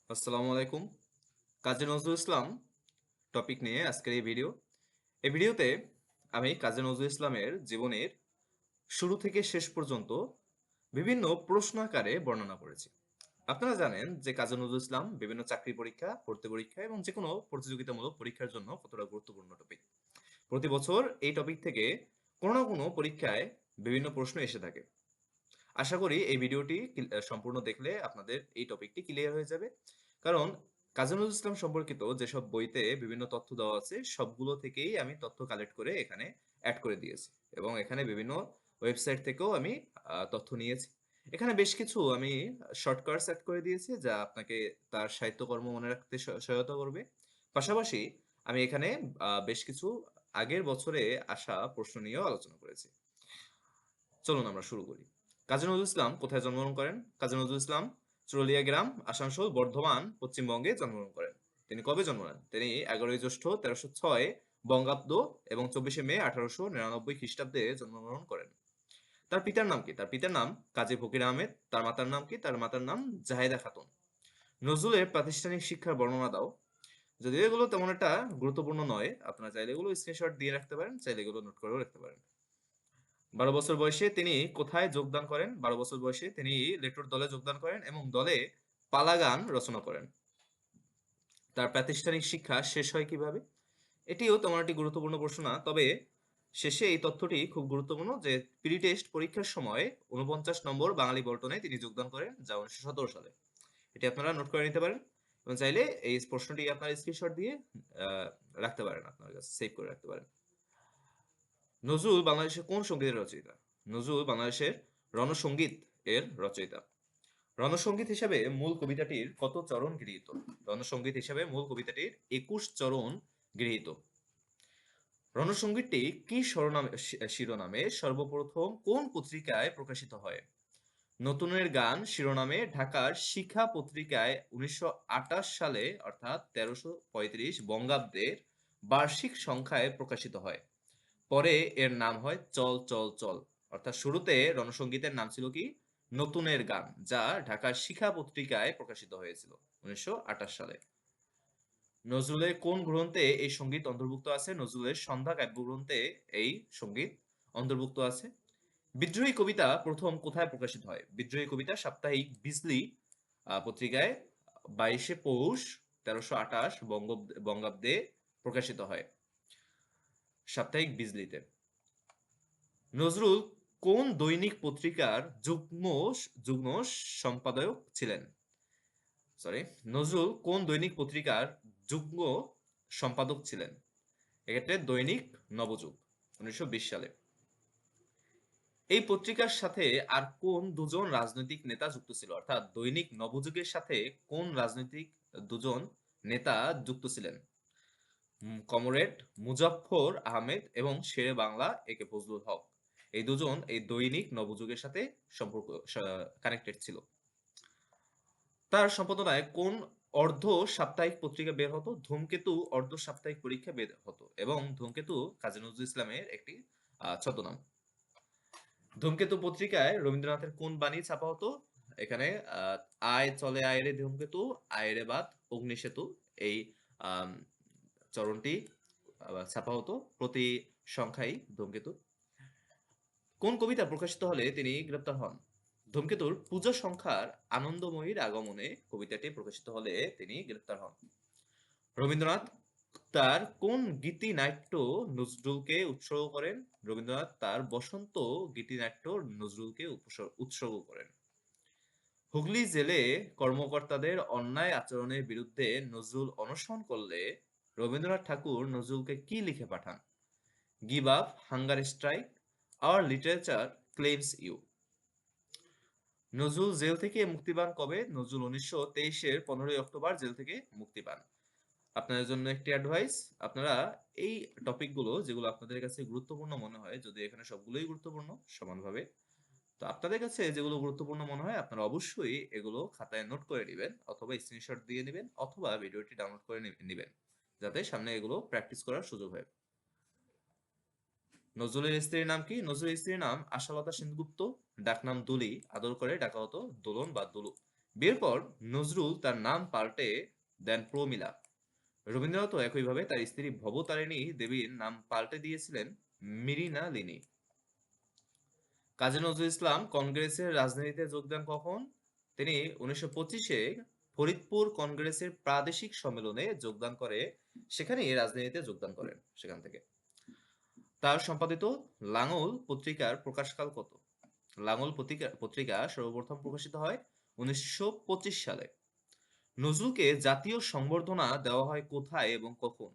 আসসালামু আলাইকুম। কাজী নজরুল ইসলাম টপিক নিয়ে আজকের এই ভিডিও। এই ভিডিওতে আমি কাজী নজরুল ইসলামের জীবনের শুরু থেকে শেষ পর্যন্ত বিভিন্ন প্রশ্ন আকারে বর্ণনা করেছি। আপনারা জানেন যে কাজী নজরুল ইসলাম বিভিন্ন চাকরি পরীক্ষা, ভর্তি পরীক্ষা এবং যেকোনো প্রতিযোগিতামূলক পরীক্ষার জন্য কতটা গুরুত্বপূর্ণ টপিক। প্রতি বছর এই টপিক থেকে কোনো না কোনো পরীক্ষায় বিভিন্ন প্রশ্ন এসে থাকে। আশা করি এই ভিডিওটি সম্পূর্ণ দেখলে আপনাদের এই টপিকটি ক্লিয়ার হয়ে যাবে। কারণ কাজী নজরুল ইসলাম সম্পর্কিত যেসব বইতে বিভিন্ন তথ্য দেওয়া আছে, সবগুলো থেকেই আমি তথ্য কালেক্ট করে এখানে এড করে দিয়েছি। এবং এখানে বিভিন্ন ওয়েবসাইট থেকেও আমি তথ্য নিয়েছি। এখানে বেশ কিছু আমি শর্টকাটস এড করে দিয়েছি, যা আপনাকে তার সাহিত্যকর্ম মনে রাখতে সহায়তা করবে। পাশাপাশি আমি এখানে বেশ কিছু আগের বছরে আসা প্রশ্ন নিয়েও আলোচনা করেছি। চলুন আমরা শুরু করি। কাজী নজরুল ইসলাম কোথায় জন্মগ্রহণ করেন? কাজী নজরুল ইসলাম চুরুলিয়া গ্রাম, আসানসোল, বর্ধমান, পশ্চিমবঙ্গে জন্মগ্রহণ করেন। তিনি কবে জন্ম নেন? তিনি 11ই জ্যৈষ্ঠ 1306 বঙ্গাব্দ এবং 24শে মে 1899 খ্রিস্টাব্দে জন্মগ্রহণ করেন। তার পিতার নাম কি? তার পিতার নাম কাজী ফকির আহমেদ। তার মাতার নাম কি? তার মাতার নাম জাহেদা খাতুন। নজরুলের প্রাতিষ্ঠানিক শিক্ষার বর্ণনা দাও। যদিও এগুলো তেমন একটা গুরুত্বপূর্ণ নয়, আপনারা চাইলে এগুলো স্ক্রিনশট দিয়ে রাখতে পারেন, চাইলে এগুলো নোট করেও রাখতে পারেন। 12 বছর বয়সে তিনি কোথায় যোগদান করেন? 12 বছর বয়সে তিনি লেটুর দলে যোগদান করেন এবং দলে পালা গান রচনা করেন। তার প্রাতিষ্ঠানিক শিক্ষা শেষ হয় কিভাবে? এটিও তেমন একটি গুরুত্বপূর্ণ প্রশ্ন না, তবে শেষে এই তথ্যটি খুব গুরুত্বপূর্ণ যে প্রি টেস্ট পরীক্ষার সময় 49 নম্বর বাঙালি পল্টনে তিনি যোগদান করেন, যা 1917 সালে। এটি আপনারা নোট করে নিতে পারেন এবং চাইলে এই প্রশ্নটি আপনার স্ক্রিনশট দিয়ে আহ, রাখতে পারেন, আপনার কাছে সেভ করে রাখতে পারেন। নজরুল বাংলাদেশের কোন সঙ্গীতের রচয়িতা? নজরুল বাংলাদেশের রণসঙ্গীত এর রচয়িতা। রণসঙ্গীত হিসাবে মূল কবিতাটির কত চরণ গৃহীত? রণসঙ্গীত হিসাবে মূল কবিতাটির 21 চরণ গৃহীত। রণসঙ্গীতটি কি শিরোনামে সর্বপ্রথম কোন পত্রিকায় প্রকাশিত হয়? নতুনের গান শিরোনামে ঢাকার শিখা পত্রিকায় 1928 সালে অর্থাৎ 1335 বঙ্গাব্দের বার্ষিক সংখ্যায় প্রকাশিত হয়। পরে এর নাম হয় চল চল চল। অর্থাৎ শুরুতে রণসঙ্গীতের নাম ছিল কি? নতুনের গান, যা ঢাকার শিখা পত্রিকায় প্রকাশিত হয়েছিল 1928 সালে। নজরুলের কোন গ্রন্থে এই সঙ্গীত অন্তর্ভুক্ত আছে? নজরুলের সন্ধ্যা কাব্যগ্রন্থে এই সঙ্গীত অন্তর্ভুক্ত আছে। বিদ্রোহী কবিতা প্রথম কোথায় প্রকাশিত হয়? বিদ্রোহী কবিতা সাপ্তাহিক বিজলি পত্রিকায় 22শে পৌষ 1328 বঙ্গাব্দে প্রকাশিত হয়, সাপ্তাহিক বিজলিতে। নজরুল কোন দৈনিক পত্রিকার যুগ্ম যুগ্ম সম্পাদক ছিলেন? সরি, নজরুল কোন দৈনিক পত্রিকার যুগ্ম সম্পাদক ছিলেন? এক্ষেত্রে দৈনিক নবযুগ, 1920 সালে। এই পত্রিকার সাথে আর কোন দুজন রাজনৈতিক নেতা যুক্ত ছিল? অর্থাৎ দৈনিক নবযুগের সাথে কোন রাজনৈতিক দুজন নেতা যুক্ত ছিলেন? কমরেড মুজাফফর আহমেদ এবং শেরে বাংলা একে ফজলুল হক। এই দুজন এই দৈনিক নবযুগের সাথে সম্পর্ক কানেক্টেড ছিল। তার সম্পাদনায় কোন অর্ধ সাপ্তাহিক পত্রিকা বের হতো? ধূমকেতু অর্ধ সাপ্তাহিক পরীক্ষা বের হতো এবং ধূমকেতু কাজী নজরুল ইসলামের একটি ছদ্মনাম। ধূমকেতু পত্রিকায় রবীন্দ্রনাথের কোন বাণী ছাপা হতো? এখানে আয় চলে আয় রে ধূমকেতু, আয় রে বাত, অগ্নিসেতু, এই আম, চরণটি ছাপা হতো প্রতি সংখ্যাই ধূমকেতু। কোন কবিতা প্রকাশিত হলে তিনি গ্রেপ্তার হন? ধূমকেতুর পূজা সংখ্যার আনন্দময়ীর আগমনে কবিতাটি প্রকাশিত হলে তিনি গ্রেপ্তার হন। রবীন্দ্রনাথ তার কোন গীতিনাট্য নজরুলকে উৎসর্গ করেন? রবীন্দ্রনাথ তার বসন্ত গীতিনাট্য নজরুলকে উৎসর্গ করেন। হুগলি জেলে কর্মকর্তাদের অন্যায় আচরণের বিরুদ্ধে নজরুল অনশন করলে রবীন্দ্রনাথ ঠাকুর নজরুলকে কি লিখে পাঠান? Give up hunger strike, our literature claims you. Nazrul jail থেকে মুক্তি পান কবে? নজরুল 1923-এর 15ই অক্টোবর জেল থেকে মুক্তি পান। আপনাদের জন্য একটি অ্যাডভাইস, আপনারা এই টপিকগুলো যেগুলো আপনাদের কাছে গুরুত্বপূর্ণ মনে হয়, যদি এখানে সবগুলোই গুরুত্বপূর্ণ সমানভাবে, তো আপনাদের কাছে যেগুলো গুরুত্বপূর্ণ মনে হয় আপনারা অবশ্যই এগুলো খাতায় নোট করে নেবেন অথবা স্ক্রিনশট দিয়ে নেবেন অথবা ভিডিওটি ডাউনলোড করে নেবেন, যাতে সামনে এগুলো প্র্যাকটিস করার সুযোগ হয়। নজরুলের স্ত্রীর নাম কি? নজরুলের স্ত্রীর নাম আশালতা সেনগুপ্ত, ডাকনাম দুলি, আদর করে ডাকা হতো দোলন বা দুলু। বিয়ের পর নজরুল তার নাম পাল্টে দেন প্রমীলা। রবীন্দ্রনাথও একইভাবে তার স্ত্রী ভবতারিণী দেবীর নাম পাল্টে দিয়েছিলেন মৃণালিনী। কাজী নজরুল ইসলাম কংগ্রেসের রাজনীতিতে যোগ দেন কখন? তিনি 1925-এ ফরিদপুর কংগ্রেসের প্রাদেশিক সম্মেলনে যোগদান করে সেখানেই রাজনীতিতে যোগদান করেন সেখান থেকে। তার সম্পাদিত লাঙল পত্রিকার প্রকাশকাল কত? লাঙল পত্রিকা সর্বপ্রথম প্রকাশিত হয় 1925 সালে। নজরুলকে জাতীয় সংবর্ধনা দেওয়া হয় কোথায় এবং কখন?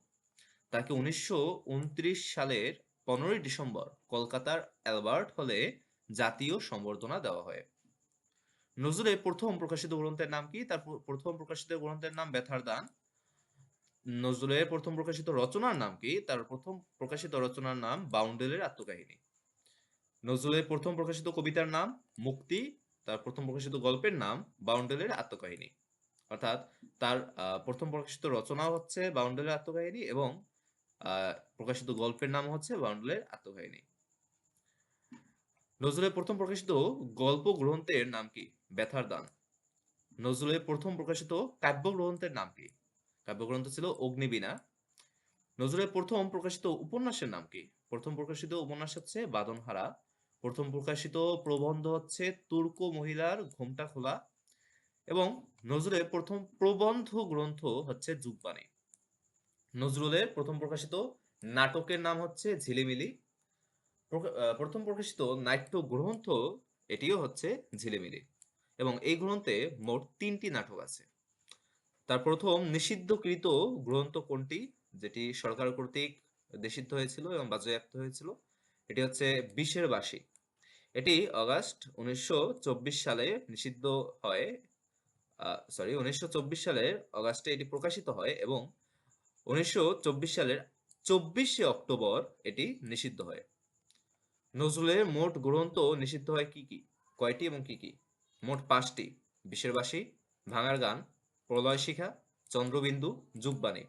তাকে 1929 সালের 15 ডিসেম্বর কলকাতার অ্যালবার্ট হলে জাতীয় সংবর্ধনা দেওয়া হয়। নজরুলের প্রথম প্রকাশিত গ্রন্থের নাম কি? তার প্রথম প্রকাশিত গ্রন্থের নাম ব্যথার দান। নজরুলের প্রথম প্রকাশিত রচনার নাম কি? তার প্রথম প্রকাশিত রচনার নাম বাউন্ডুলের আত্মকাহিনী। নজরুলের প্রথম প্রকাশিত কবিতার নাম মুক্তি। তার প্রথম প্রকাশিত গল্পের নাম বাউন্ডুলের আত্মকাহিনী। অর্থাৎ তার প্রথম প্রকাশিত রচনা হচ্ছে বাউন্ডুলের আত্মকাহিনী এবং প্রকাশিত গল্পের নাম হচ্ছে বাউন্ডুলের আত্মকাহিনী। নজরুলের প্রথম প্রকাশিত গল্প গ্রন্থের নাম কি? ব্যথার দান। নজরুলের প্রথম প্রকাশিত কাব্যগ্রন্থের নাম কি? কাব্যগ্রন্থ ছিল অগ্নিবীণা। নজরুলের প্রথম প্রকাশিত উপন্যাসের নাম কি? প্রথম প্রকাশিত উপন্যাস হচ্ছে বাঁধনহারা। প্রথম প্রকাশিত প্রবন্ধ হচ্ছে তুর্ক মহিলার ঘোমটা খোলা এবং নজরুলের প্রথম প্রবন্ধ গ্রন্থ হচ্ছে যুগবাণী। নজরুলের প্রথম প্রকাশিত নাটকের নাম হচ্ছে ঝিলিমিলি। প্রথম প্রকাশিত নাট্য গ্রন্থ এটিও হচ্ছে ঝিলিমিলি এবং এই গ্রন্থে মোট 3টি নাটক আছে। তার প্রথম নিষিদ্ধকৃত গ্রন্থ কোনটি, যেটি সরকার কর্তৃক নিষিদ্ধ হয়েছিল এবং বাজেয়াপ্ত হয়েছিল? এটি হচ্ছে বিষের বাঁশি। এটি অগাস্ট 1924 সালে নিষিদ্ধ হয়। 1924 সালের অগাস্টে এটি প্রকাশিত হয় এবং 1924 সালের 24শে অক্টোবর এটি নিষিদ্ধ হয়। নজরুলের মোট গ্রন্থ নিষিদ্ধ হয় কি কি? কয়টি এবং কি কি? মোট 5টি। বিষের বাঁশি, ভাঙার গান, প্রলয় শিখা, চন্দ্রবিন্দু, যুগবাণী।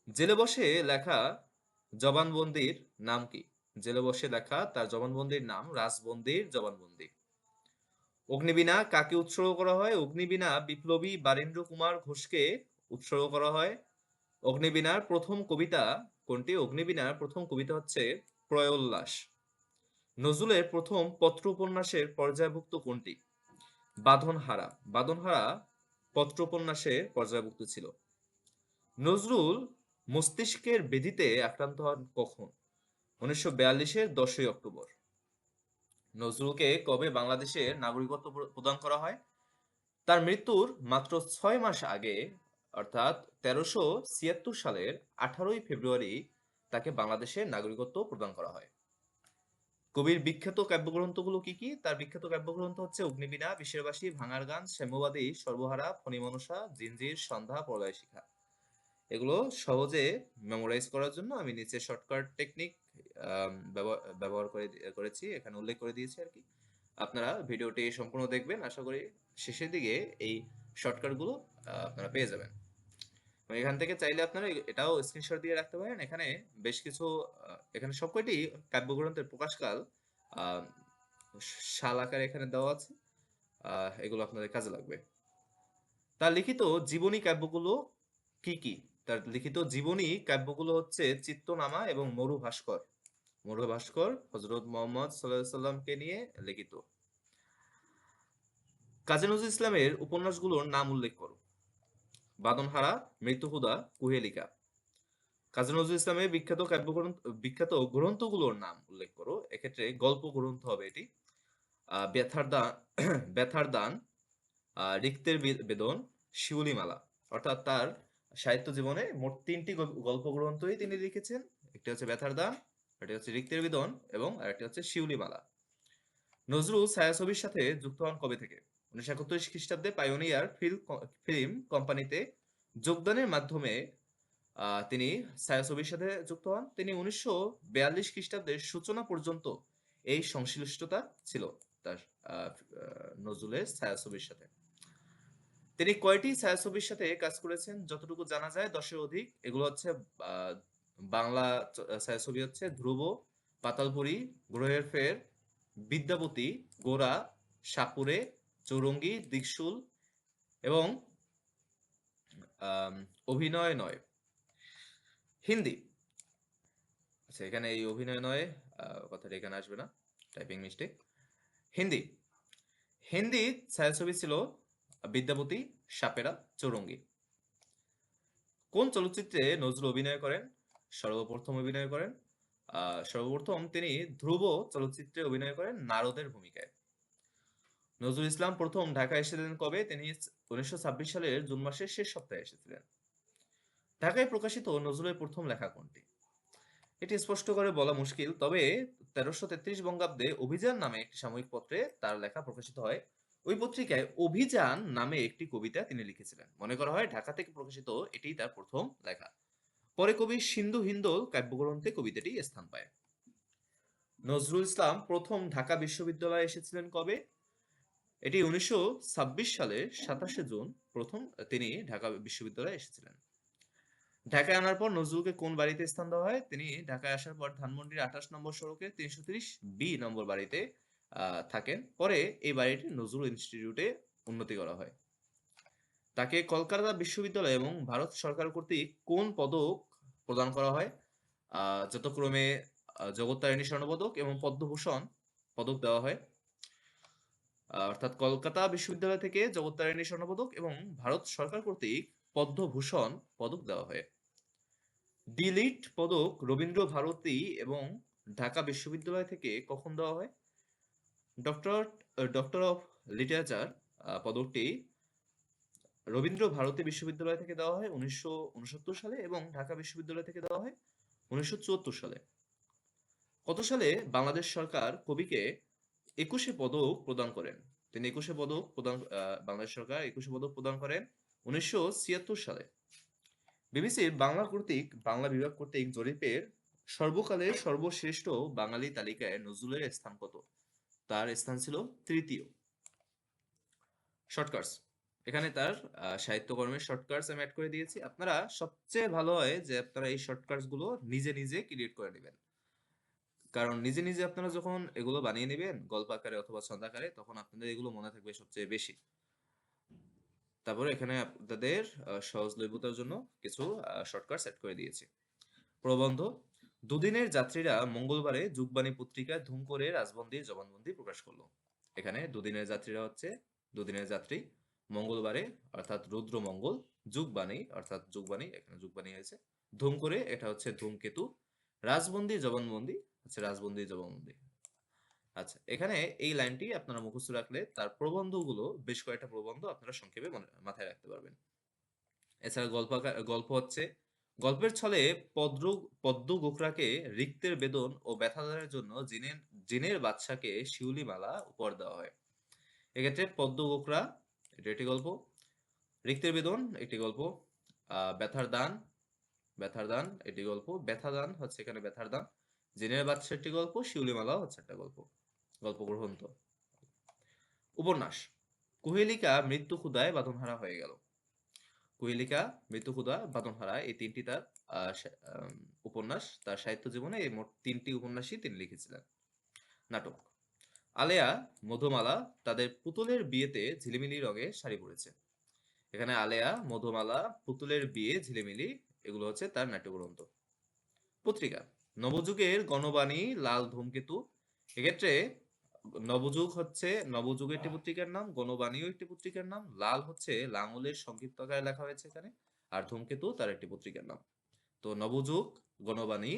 জেলে বসে লেখা জবানবন্দির নাম কি? জেলে বসে লেখা তার জবানবন্দির নাম রাজবন্দির জবানবন্দি। অগ্নিবীণা কাকে উৎসর্গ করা হয়? অগ্নিবীণা বিপ্লবী বারীন্দ্র কুমার ঘোষকে উৎসর্গ করা হয়। অগ্নিবীণার প্রথম কবিতা কোনটি? অগ্নিবীণার প্রথম কবিতা হচ্ছে প্রয়োল্লাস। নজরুলের প্রথম পত্র উপন্যাসের পর্যায়ভুক্ত কোনটি? বাঁধনহারা। বাঁধনহারা পত্র উপন্যাসের পর্যায়ভুক্ত ছিল। নজরুল মস্তিষ্কের ব্যাধিতে আক্রান্ত হন কখন? 1942-এর 10ই অক্টোবর। নজরুলকে কবে বাংলাদেশের নাগরিকত্ব প্রদান করা হয়? তার মৃত্যুর মাত্র 6 মাস আগে অর্থাৎ 1376 সালের 18ই ফেব্রুয়ারি তাকে বাংলাদেশের নাগরিকত্ব প্রদান করা হয়। কবির বিখ্যাত কাব্যগ্রন্থগুলো কি কি? তার বিখ্যাত কাব্যগ্রন্থ হচ্ছে অগ্নিবীণা, বিষের বাঁশি, ভাঙার গান, শ্যামবাদী, সর্বহারা, ফণিমনসা, জিঞ্জির, সন্ধ্যা, প্রলয় শিখা। এগুলো সহজে মেমোরাইজ করার জন্য আমি নিচে শর্টকাট টেকনিক ব্যবহার করেছি, এখানে উল্লেখ করে দিয়েছি আর কি। আপনারা ভিডিওটি সম্পূর্ণ দেখবেন, আশা করি শেষের দিকে এই শর্টকাটগুলো আপনারা পেয়ে যাবেন। এখান থেকে চাইলে আপনারা এটাও স্ক্রিনশট দিয়ে রাখতে পারেন। এখানে বেশ কিছু এখানে সবকটি কাব্যগ্রন্থের প্রকাশকাল সাল আকারে এখানে দেওয়া আছে। এগুলো আপনাদের কাজে লাগবে। তার লিখিত জীবনী কাব্যগুলো কি কি? তার লিখিত জীবনী কাব্যগুলো হচ্ছে চিত্তনামা এবং মরু ভাস্কর। মরু ভাস্কর হযরত মুহাম্মদ সাল্লাল্লাহু আলাইহি সাল্লামকে নিয়ে লিখিত। কাজী নজরুল ইসলামের উপন্যাসগুলোর নাম উল্লেখ করো। বাঁধনহারা, মৃত্যুহুদা, কুহেলিকা। কাজী নজরুল ইসলামের বিখ্যাত গ্রন্থগুলোর নাম উল্লেখ করো। এক্ষেত্রে গল্প গ্রন্থ হবে এটি। ব্যথার দান ব্যথার দান, রিক্তের বেদন, শিউলিমালা। অর্থাৎ তার সাহিত্য জীবনে মোট 3টি গল্প গ্রন্থই তিনি লিখেছেন। একটি হচ্ছে ব্যথার দান, একটি হচ্ছে রিক্তের বেদন এবং আরেকটি হচ্ছে শিউলিমালা। নজরুল ছায়াছবির সাথে যুক্ত হন কবে থেকে? 1931 খ্রিস্টাব্দে পাইওনিয়ার ফিল্ম কোম্পানিতে যোগদানের মাধ্যমে তিনি ছায়াছবির সাথে যুক্ত হন। তিনি 1942 খ্রিস্টাব্দের সূচনা পর্যন্ত এই সংশ্লিষ্টতা ছিল তার নজরুলের ছায়াছবির সাথে। তিনি কয়টি ছায়াছবির সাথে কাজ করেছেন? যতটুকু জানা যায় 10-এর অধিক। এগুলো হচ্ছে বাংলা ছায়াছবি হচ্ছে ধ্রুব, পাতালপুরী, গ্রহের ফের, বিদ্যাপতি, গোরা, সাপুড়ে, চৌরঙ্গী, দিকশুল এবং আম, অভিনয় নয়। হিন্দি। আচ্ছা, এখানে এই অভিনয় নয় কথাটা এখানে আসবে না, টাইপিং মিস্টেক। হিন্দি। হিন্দি ছায়াছবি ছিল বিদ্যাপতি, সাপেরা, চৌরঙ্গী। কোন চলচ্চিত্রে নজরুল অভিনয় করেন? সর্বপ্রথম অভিনয় করেন সর্বপ্রথম তিনি ধ্রুব চলচ্চিত্রে অভিনয় করেন নারদের ভূমিকায়। নজরুল ইসলাম প্রথম ঢাকা এসেছিলেন কবে? তিনি 1926 সালের জুন মাসের শেষ সপ্তাহে এসেছিলেন। ঢাকায় প্রকাশিত নজরুলের প্রথম লেখা কোনটি? এটি স্পষ্ট করে বলা মুশকিল, তবে 1333 বঙ্গাব্দে অভিযান নামে একটি সাময়িক পত্রে তার লেখা প্রকাশিত হয়। ওই পত্রিকায় অভিযান নামে একটি কবিতা তিনি লিখেছিলেন। মনে করা হয় ঢাকা থেকে প্রকাশিত এটিই তার প্রথম লেখা। পরে কবি সিন্ধু হিন্দোল কাব্যগ্রন্থে কবিতাটি স্থান পায়। নজরুল ইসলাম প্রথম ঢাকা বিশ্ববিদ্যালয়ে এসেছিলেন কবে? এটি 1926 সালের 27শে জুন প্রথম তিনি ঢাকা বিশ্ববিদ্যালয়ে এসেছিলেন। ঢাকায় আনার পর নজরুলকে কোন বাড়িতে স্থান দেওয়া হয়? তিনি ঢাকায় আসার পর ধানমন্ডির 28 নম্বর সড়কের 330 বি নম্বর বাড়িতে থাকেন। পরে এই বাড়িটি নজরুল ইনস্টিটিউটে উন্নতি করা হয়। তাকে কলকাতা বিশ্ববিদ্যালয় এবং ভারত সরকার কর্তৃক কোন পদক প্রদান করা হয়? যথাক্রমে জগত্তারিণী স্বর্ণপদক এবং পদ্মভূষণ পদক দেওয়া হয়। অর্থাৎ কলকাতা বিশ্ববিদ্যালয় থেকে জগত্তারিণী স্বর্ণপদক এবং ভারত সরকার কর্তৃক পদ্মভূষণ পদক দেওয়া হয়। ডি.লিট পদক রবীন্দ্র ভারতী এবং ঢাকা বিশ্ববিদ্যালয় থেকে কখন দেওয়া হয়? ডক্টর ডক্টর অফ লিটারেচার পদকটি রবীন্দ্র ভারতী বিশ্ববিদ্যালয় থেকে দেওয়া হয় 1969 সালে এবং ঢাকা বিশ্ববিদ্যালয় থেকে দেওয়া হয় 1974 সালে। কত সালে বাংলাদেশ সরকার কবিকে 21শে পদক প্রদান করেন? তিনি 21শে পদক প্রদান বাংলাদেশ সরকার 21শে পদক প্রদান করেন 1976 সালে। বিবিসির বাংলা বিভাগ কর্তৃক জরিপের সর্বকালের সর্বশ্রেষ্ঠ বাঙালি তালিকায় নজরুলের স্থান কত? তার স্থান ছিল তৃতীয়। শর্টকাটস। এখানে তার সাহিত্যকর্মের শর্টকাটস আমি অ্যাড করে দিয়েছি। আপনারা সবচেয়ে ভালো হয় যে আপনারা এই শর্টকাটস গুলো নিজে নিজে ক্রিয়েট করে নেবেন। কারণ নিজে নিজে আপনারা যখন এগুলো বানিয়ে নেবেন গল্প আকারে অথবা ছন্দ আকারে, তখন আপনাদের এগুলো মনে থাকবে সবচেয়ে বেশি। তারপরে এখানে আপনাদের সহজলভ্যতার জন্য কিছু শর্টকাটস অ্যাড করে দিয়েছি। প্রবন্ধ। দুদিনের যাত্রীরা মঙ্গলবারে যুগবাণী পত্রিকায় ধুম করে রাজবন্দির জবানবন্দি প্রকাশ করলো। এখানে দুদিনের যাত্রীরা হচ্ছে দুদিনের যাত্রী, মঙ্গলবারে অর্থাৎ রুদ্রমঙ্গল, যুগবাণী অর্থাৎ যুগবাণী, এখানে যুগবাণী হয়েছে, ধুম করে এটা হচ্ছে ধূমকেতু, রাজবন্দি জবানবন্দি হচ্ছে রাজবন্দি জবানবন্দি। আচ্ছা, এখানে এই লাইনটি আপনারা মুখস্থ রাখলে তার প্রবন্ধগুলো বেশ কয়েকটা প্রবন্ধ আপনারা সংক্ষেপে মাথায় রাখতে পারবেন। এছাড়া গল্প হচ্ছে গল্পের ছলে পদ্ম গোখরাকে রিক্তের বেদন ও ব্যথাদানের জন্য জিনের বাদশাকে শিউলি মালা উপহার দেওয়া হয়। এক্ষেত্রে পদ্ম গোখরা এটা একটি গল্প, রিক্তের বেদন একটি গল্প, ব্যথার দান এটি গল্প, ব্যথা দান হচ্ছে এখানে ব্যথার দান, জিনের বাদশা একটি গল্প, শিউলি মালা হচ্ছে একটা গল্প, গল্প গ্রন্থ। উপন্যাস। কুহেলিকা মৃত্যু ক্ষুধায় বাঁধনহারা হয়ে গেল। কুহেলিকা, মৃত্যুক্ষুধা, বাঁধনহারা এই তিনটি তার উপন্যাস। তার সাহিত্য জীবনে এই মোট 3টি উপন্যাসই তিনি লিখেছিলেন। নাটক। আলেয়া, মধুমালা তাদের পুতুলের বিয়েতে ঝিলিমিলি রঙে শাড়ি পরেছে। এখানে আলেয়া, মধুমালা, পুতুলের বিয়ে, ঝিলিমিলি এগুলো হচ্ছে তার নাট্যগ্রন্থ। পত্রিকা। নবযুগের গণবাণী, লাল ধূমকেতু। এক্ষেত্রে নবযুগ একটি পত্রিকার নাম, গণবাণীও একটি পত্রিকার নাম, লাল হচ্ছে লাঙলের সংক্ষিপ্ত আকারে লেখা হয়েছে এখানে, আর ধূমকেতু তার একটি পত্রিকার নাম। তো নবযুগ, গণবাণী,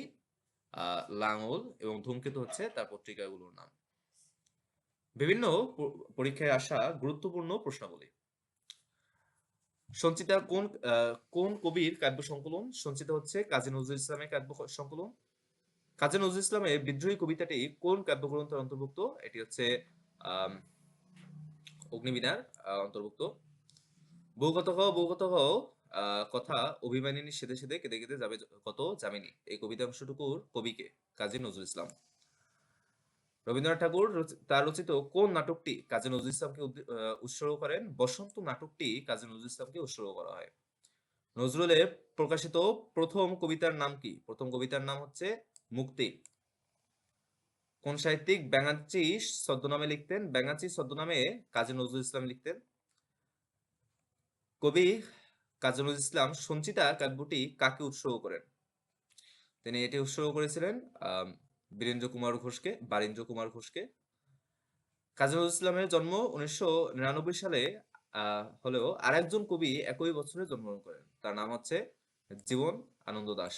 লাঙল এবং ধূমকেতু হচ্ছে তার পত্রিকাগুলোর নাম। বিভিন্ন পরীক্ষায় আসা গুরুত্বপূর্ণ প্রশ্নাবলী। সঞ্চিতা কোন কবির কাব্য সংকলন? সঞ্চিতা হচ্ছে কাজী নজরুল ইসলামের কাব্য সংকলন। কাজী নজরুল ইসলামের বিদ্রোহী কবিতাটি কোন কাব্যগ্রন্থের অন্তর্ভুক্ত? এটি হচ্ছে অগ্নিবীণার অন্তর্ভুক্ত। বৌগত হও কথা অভিমানিনী সেধে সেধে কেঁদে কেঁদে যাবে কত যামিনী, এই কবিতা অংশটুকুর কবিকে কাজী নজরুল ইসলাম। রবীন্দ্রনাথ ঠাকুর তার রচিত কোন নাটকটি কাজী নজরুল ইসলামকে উৎসর্গ করেন? বসন্ত নাটকটি কাজী নজরুল ইসলামকে উৎসর্গ করা হয়। নজরুলের প্রকাশিত প্রথম কবিতার নাম কি? প্রথম কবিতার নাম হচ্ছে মুক্তি। কোন সাহিত্যিক ব্যাঙাচি ছদ্মনামে লিখতেন? ব্যাঙাচি ছদ্মনামে কাজী নজরুল ইসলাম লিখতেন। কবি কাজী নজরুল ইসলাম সঞ্চিতা কাব্যটি কাকে উৎসর্গ করেন? তিনি এটি উৎসর্গ করেছিলেন আম বীরেন্দ্র কুমার ঘোষকে, বারীন্দ্র কুমার ঘোষকে। কাজী নজরুল ইসলামের জন্ম ১৯৯৯ সালে হলেও আরেকজন কবি একই বছরে জন্মগ্রহণ করেন। তার নাম হচ্ছে জীবন আনন্দ দাশ।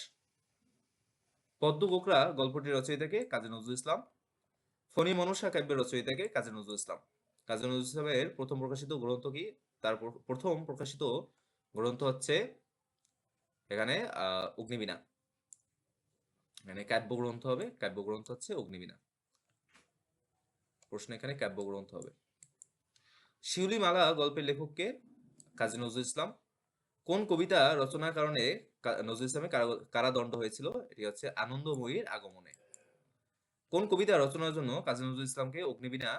পদ্ম গোখরা গল্পটির রচয়িতা কে? কাজী নজরুল ইসলাম। ফণী মনসা কাব্যের রচয়িতা কে? কাজী নজরুল ইসলাম। কাজী নজরুল ইসলামের প্রথম প্রকাশিত গ্রন্থ কি? তার প্রথম প্রকাশিত গ্রন্থ হচ্ছে এখানে অগ্নিবীণা। এখানে কাব্যগ্রন্থ হবে, কাব্যগ্রন্থ হচ্ছে অগ্নিবীণা। প্রশ্ন এখানে কাব্যগ্রন্থ হবে। শিউলিমালা গল্পের লেখক কে? কাজী নজরুল ইসলাম। কোন কবিতা রচনার কারণে নজরুল ইসলামের কারাদণ্ড হয়েছিল? এটি হচ্ছে আনন্দময়ীর আগমনে। কোন কবিতা রচনার জন্য কাজী নজরুল ইসলামকে অগ্নিবীণা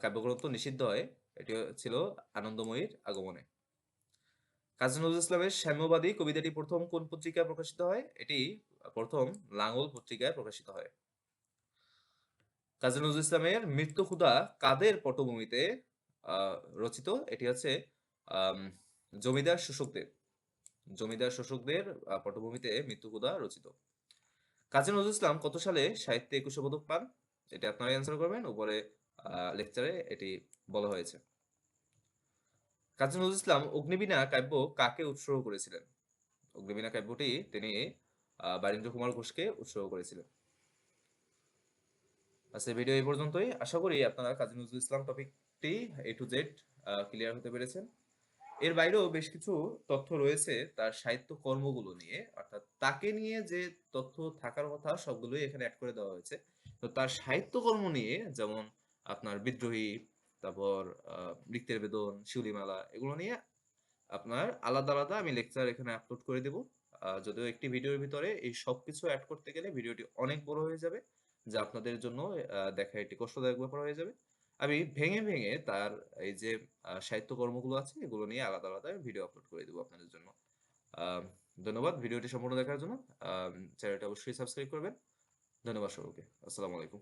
কাব্যগ্রন্থ নিষিদ্ধ হয়? এটি ছিল আনন্দময়ীর আগমনে। কাজী নজরুল ইসলামের সাম্যবাদী কবিতাটি প্রথম কোন পত্রিকায় প্রকাশিত হয়? এটি প্রথম লাঙ্গল পত্রিকায় প্রকাশিত হয়। কাজী নজরুল ইসলামের মৃত্যুক্ষুধা কাদের পটভূমিতে রচিত? এটি হচ্ছে আম, জমিদার শোষকদের। জমিদার শোষকদের পটভূমিতে মৃত্যুক্ষুধা রচিত। কাজী নজরুল ইসলাম কত সালে সাহিত্যে একুশে পদক পান? এটা আপনারা অ্যান্সার করবেন, উপরে লেকচারে এটি বলা হয়েছে। কাজী নজরুল ইসলাম অগ্নিবীণা কাব্য কাকে উৎসর্গ করেছিলেন? অগ্নিবীণা কাব্যটি তিনি বারীন্দ্র কুমার ঘোষকে উৎসর্গ করেছিলেন। আচ্ছা, ভিডিও এই পর্যন্তই। আশা করি আপনারা Kazi Nazrul Islam টপিকটি A to Z clear হতে পেরেছেন। এর বাইরেও বেশ কিছু তথ্য রয়েছে তার সাহিত্য কর্মগুলো নিয়ে, অর্থাৎ তাকে নিয়ে যে তথ্য থাকার কথা সবগুলোই এখানে অ্যাড করে দেওয়া হয়েছে। তো তার সাহিত্যকর্ম নিয়ে যেমন আপনার বিদ্রোহী, তারপর নৃত্যের বেদন, শিউলিমালা, এগুলো নিয়ে আপনার আলাদা আলাদা আমি লেকচার এখানে আপলোড করে দেব। যদিও একটি ভিডিওর ভিতরে এই সবকিছু অ্যাড করতে গেলে ভিডিওটি অনেক বড় হয়ে যাবে, যা আপনাদের জন্য দেখা একটি কষ্টদায়ক ব্যাপার হয়ে যাবে। আমি ভেঙে ভেঙে তার এই যে সাহিত্য কর্মগুলো আছে এগুলো নিয়ে আলাদা আলাদা ভিডিও আপলোড করে দেবো আপনাদের জন্য। আহ, ধন্যবাদ ভিডিওটি সম্পূর্ণ দেখার জন্য। চ্যানেলটা অবশ্যই সাবস্ক্রাইব করবেন। ধন্যবাদ সকলকে। আসসালামু আলাইকুম।